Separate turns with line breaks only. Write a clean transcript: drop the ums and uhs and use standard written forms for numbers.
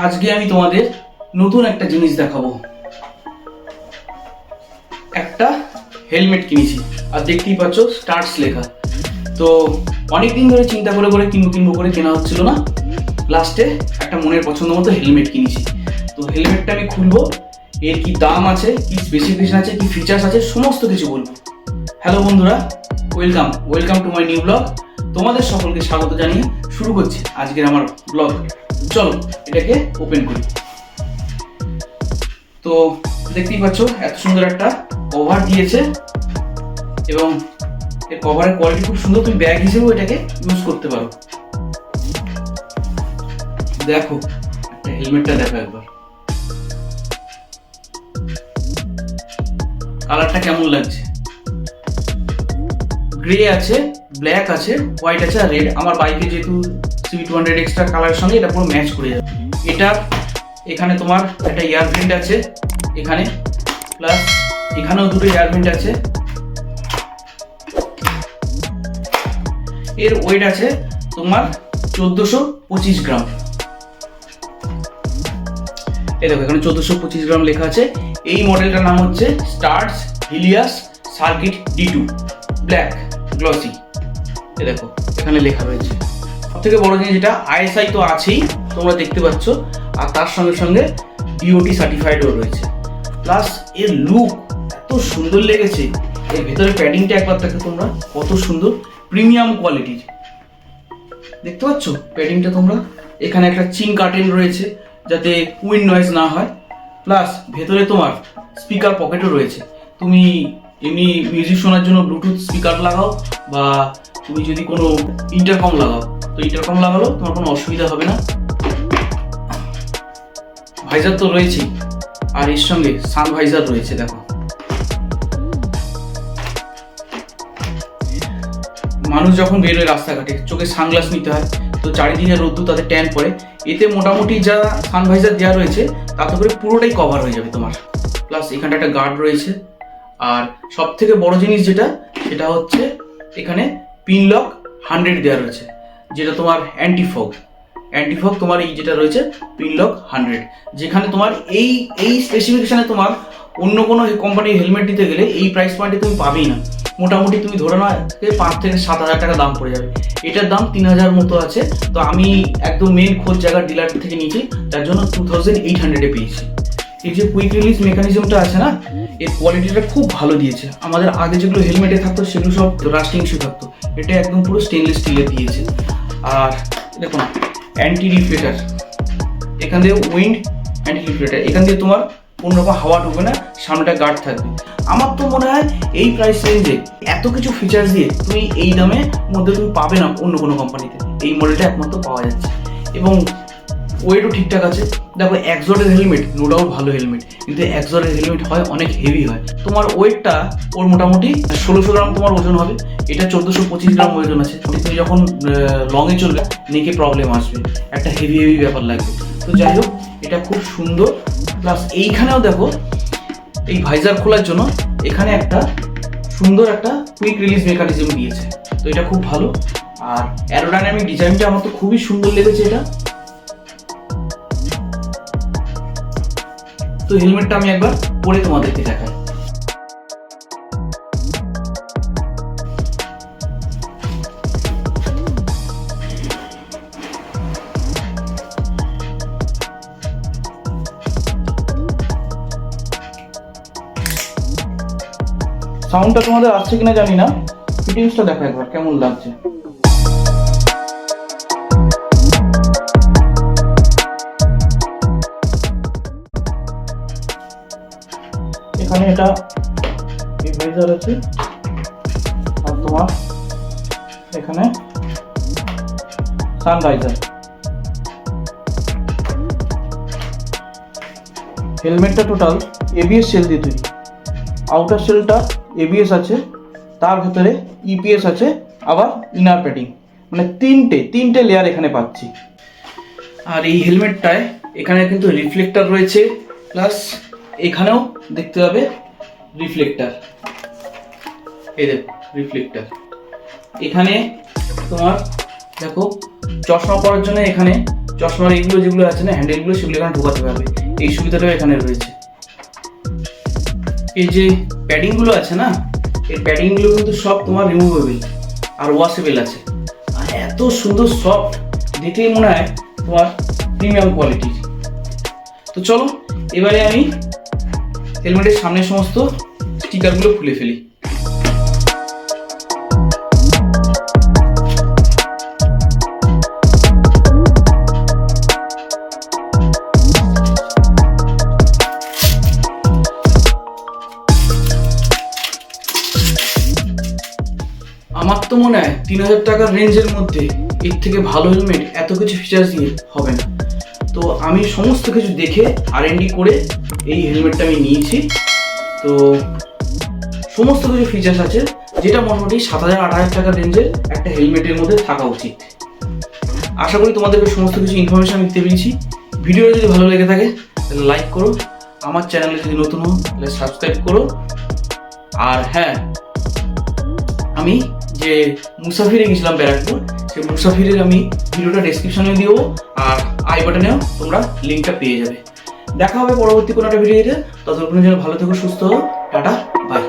আজকে আমি তোমাদের নতুন একটা জিনিস দেখাবো। একটা হেলমেট কিনেছি আর দেখতেই পাচ্ছ স্টার্স লেখা। তো অনেকদিন ধরে চিন্তা করে করে কিনবো করে কেনা হচ্ছিল না। লাস্টে একটা মনের পছন্দ মতো হেলমেট কিনেছি। তো হেলমেটটা আমি খুলবো, এর কি দাম আছে, কি স্পেসিফিকেশন আছে, কি ফিচার্স আছে, সমস্ত কিছু বলবো। হ্যালো বন্ধুরা, welcome to my new blog. তোমাদের সকলকে স্বাগত জানিয়ে শুরু করছি আজকের আমার ব্লগ। চলো এটাকে ওপেন করি। তো দেখতেই পাচ্ছ এত সুন্দর একটা কভার দিয়েছে এবং এর কভারের কোয়ালিটি খুব সুন্দর। তুমি ব্যাগ হিসেবেও এটাকে ইউজ করতে পারো। দেখো একটা হেলমেটটা দেখো একবার, কালারটা কেমন লাগছে। গ্রে আছে, ব্ল্যাক আছে, হোয়াইট আছে আর রেড। আমার বাইকে যেহেতু CB200 এক্সট্রা কালারের সঙ্গে এটা পুরো ম্যাচ করে যাবে। এটা এখানে তোমার একটা এয়ার ভেন্ট আছে এখানে, প্লাস এখানেও দুটো এয়ার ভেন্ট আছে। এর ওয়েট আছে তোমার 1425 গ্রাম। এই দেখো এখানে 1425 গ্রাম লেখা আছে। এই মডেলটার নাম হচ্ছে stars helios circuit D2 black glossy. এই দেখো এখানে লেখা রয়েছে। সব থেকে বড় জিনিস, যেটা ISI তো আছেই, তোমরা দেখতে পাচ্ছ, আর তার সঙ্গে সঙ্গে DOT সার্টিফাইডও রয়েছে। প্লাস এর লুক এত সুন্দর লেগেছে। এর ভেতরে প্যাডিংটা একবার দেখো তোমরা, কত সুন্দর প্রিমিয়াম কোয়ালিটির। দেখতে পাচ্ছ প্যাডিংটা তোমরা। এখানে একটা চিন কার্টেন রয়েছে যাতে উইন্ড নয়েজ না হয়। প্লাস ভেতরে তোমার স্পিকার পকেটও রয়েছে। তুমি এমনি মিউজিক শোনার জন্য ব্লুটুথ স্পিকার লাগাও, বা তুমি যদি কোনো ইন্টারকম লাগাও, তো ইন্টারকম লাগালেও তোমার কোনো অসুবিধা হবে না। ভাইজার তো রয়েছেই, আর এর সঙ্গে সান ভাইজার রয়েছে। দেখো মানুষ যখন বেরোয় রাস্তাঘাটে চোখে সানগ্লাস নিতে হয়, তো চারিদিকে রোদ্দুর তাদের ট্যান পড়ে। এতে মোটামুটি যা সানভাইজার দেওয়া রয়েছে তাতে করে পুরোটাই কভার হয়ে যাবে তোমার। প্লাস এখানটা একটা গার্ড রয়েছে। আর সব থেকে বড় জিনিস যেটা, সেটা হচ্ছে এখানে পিন লক 100 দেওয়া রয়েছে, যেটা তোমার অ্যান্টিফগ তোমার এই যেটা রয়েছে পিন লক 100, যেখানে তোমার এই স্পেসিফিকেশনে তোমার অন্য কোনো কোম্পানির হেলমেট দিতে গেলে এই প্রাইস পয়েন্টে তুমি পাবেই না। মোটামুটি তুমি ধরে নাও 5 থেকে 7 হাজার টাকা দাম পড়ে যাবে। এটার দাম 3000 মতো আছে। তো আমি একদম মেন খোঁজ জায়গার ডিলার থেকে নিয়েছি, তার জন্য 2800 পেয়েছি। এই যে কুইক রিলিজ মেকানিজমটা আছে না, এর কোয়ালিটিটা খুব ভালো দিয়েছে। আমাদের আগে যেগুলো হেলমেটে থাকতো সেগুলো সব রাস্টিং ইস্যু থাকতো, এটা একদম পুরো স্টেনলেস স্টিলের দিয়েছে। আর দেখুন অ্যান্টি রিফ্লেক্টার, এখান দিয়ে উইন্ড অ্যান্টি রিফ্লেক্টার, এখান দিয়ে তোমার কোনো রকম হাওয়া ঢুকবে না, সামনেটা গার্ড থাকবে। আমার তো মনে হয় এই প্রাইস রেঞ্জে এত কিছু ফিচার্স দিয়ে তুমি এই দামের মধ্যে তুমি পাবে না অন্য কোনো কোম্পানিতে। এই মডেলটা একমাত্র পাওয়া যাচ্ছে এবং ওয়েটও ঠিকঠাক আছে। দেখো এক্সজটের হেলমেট নো ডাউট ভালো হেলমেট, কিন্তু এক্সজটের হেলমেট হয় অনেক হেভি হয়। তোমার ওয়েটটা ওর মোটামুটি 1600 গ্রাম তোমার ওজন হবে। এটা 1425 গ্রাম ওজন আছে। তুমি যখন লংয়ে চলবে নেকে প্রবলেম আসবে, একটা হেভি ব্যাপার লাগবে। তো যাই হোক, এটা খুব সুন্দর। প্লাস এইখানেও দেখো এই ভাইজার খোলার জন্য এখানে একটা সুন্দর একটা কুইক রিলিজ মেকানিজম দিয়েছে। তো এটা খুব ভালো। আর অ্যারোডাইনামিক ডিজাইনটা আমার তো খুবই সুন্দর লেগেছে এটা। তো হেলমেটটা আমি একবার পরে তোমাদেরকে দেখাই। সাউন্ডটা তোমাদের আসছে কিনা জানি না, ফিটিংসটা দেখো একবার কেমন লাগছে। এখানে এটা ভাইজার আছে, আর তোমার এখানে সান ভাইজার। হেলমেটটা টোটাল ABS সেল দিয়ে তৈরি। আউটার সেলটা ABS আছে, তার ভেতরে EPS আছে, আবার ইনার প্যাডিং, মানে তিনটে লেয়ার এখানে পাচ্ছি। আর এই হেলমেটটায় এখানে কিন্তু রিফ্লেক্টর রয়েছে, প্লাস এখানেও দেখতে পাবে রিফ্লেক্টর। এই দেখো রিফ্লেক্টর। এখানে তোমার দেখো চশমা পরার জন্য এখানে চশমার এইগুলো যেগুলো আছে না, হ্যান্ডেলগুলো, সেগুলো এখানে ঢোকাতে পারবে। এই সুবিধাটাও এখানে রয়েছে। এই যে প্যাডিংগুলো আছে না, এই প্যাডিংগুলো কিন্তু সব তোমার রিমুভেবল আর ওয়াশেবল আছে, আর এত সুন্দর সফট, দেখলেই মনে হয় তোমার প্রিমিয়াম কোয়ালিটির। তো চলো এবারে আমি হেলমেটের সামনের সমস্ত স্টিকারগুলো খুলে ফেলি। আমার তো মনে হয় 3000 টাকার রেঞ্জের মধ্যে এর থেকে ভালো হেলমেট এত কিছু ফিচার্স দিয়ে হবে না। তো আমি সমস্ত কিছু দেখে R&D করে এই হেলমেটটা আমি নিয়েছি। তো সমস্ত কিছু ফিচার্স আছে যেটা মোটামুটি 7000-8000 টাকার রেঞ্জের একটা হেলমেটের মধ্যে থাকা উচিত। আশা করি তোমাদেরকে সমস্ত কিছু ইনফরমেশন আমি দিতে পেরেছি। ভিডিওটা যদি ভালো লেগে থাকে তাহলে লাইক করো, আমার চ্যানেলে যদি নতুন হও তাহলে সাবস্ক্রাইব করো। আর হ্যাঁ, আমি যে মুসাফিরে গেছিলাম ব্যারাকপুর, সেই মুসাফিরের আমি ভিডিওটা ডেসক্রিপশনে দিও, আর আই বাটনেও তোমরা লিঙ্কটা পেয়ে যাবে। দেখা হবে পরবর্তী কোনো একটা ভিডিওতে। ততক্ষণ যেন ভালো থেকো, সুস্থ হও। Tata, by.